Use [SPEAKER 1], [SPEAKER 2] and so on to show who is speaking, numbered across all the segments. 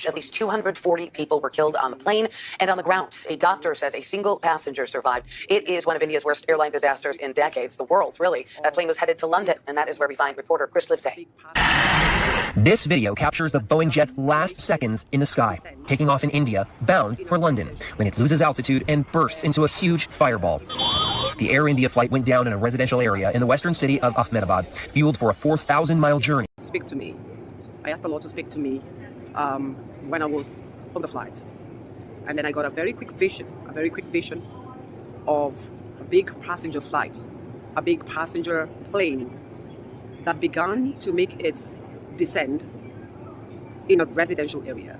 [SPEAKER 1] crash. At least 240 people were killed on the plane and on the ground. A doctor says a single passenger survived. It is one of India's worst airline disasters in decades. The world, really. That plane was headed to London, and that is where we find reporter Chris Livesay.
[SPEAKER 2] This video captures the Boeing jet's last seconds in the sky, taking off in India, bound for London, when it loses altitude and bursts into a huge fireball. The Air India flight went down in a residential area in the western city of Ahmedabad, fueled for a 4,000-mile journey.
[SPEAKER 3] Speak to me. I asked the Lord to speak to me when I was on the flight. And then I got a very quick vision of a big passenger flight, a big passenger plane that began to make its descent in a residential area.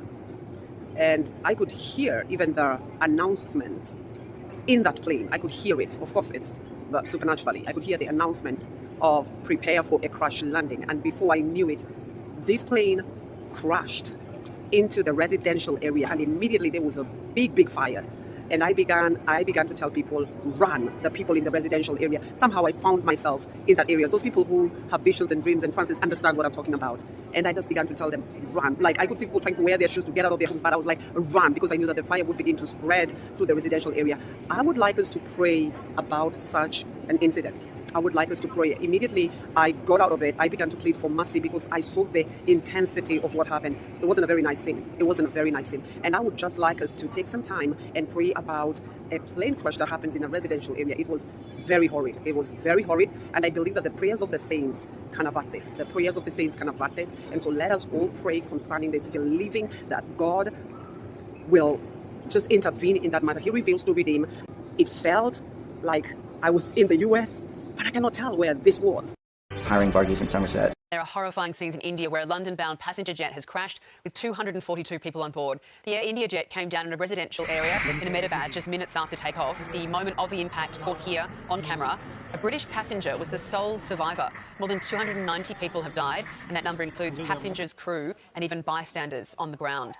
[SPEAKER 3] And I could hear even the announcement in that plane. I could hear it. Of course, it's supernaturally. I could hear the announcement of prepare for a crash landing. And before I knew it, this plane crashed into the residential area, and immediately there was a big fire. And I began to tell people, run, the people in the residential area. Somehow I found myself in that area. Those people who have visions and dreams and trances understand what I'm talking about. And I just began to tell them, run. Like, I could see people trying to wear their shoes to get out of their homes, but I was like, run, because I knew that the fire would begin to spread through the residential area. I would like us to pray about such an incident. I would like us to pray. Immediately, I got out of it. I began to plead for mercy because I saw the intensity of what happened. It wasn't a very nice thing. It wasn't a very nice thing. And I would just like us to take some time and pray about a plane crash that happens in a residential area. It was very horrid. It was very horrid. And I believe that the prayers of the saints can avert this. The prayers of the saints can avert this. And so let us all pray concerning this, believing that God will just intervene in that matter. He reveals to redeem. It felt like I was in the US, but I cannot tell where this was.
[SPEAKER 4] Hiring buggies in Somerset.
[SPEAKER 5] There are horrifying scenes in India where a London-bound passenger jet has crashed with 242 people on board. The Air India jet came down in a residential area in Ahmedabad just minutes after takeoff. The moment of the impact caught here on camera. A British passenger was the sole survivor. More than 290 people have died, and that number includes passengers, crew, and even bystanders on the ground.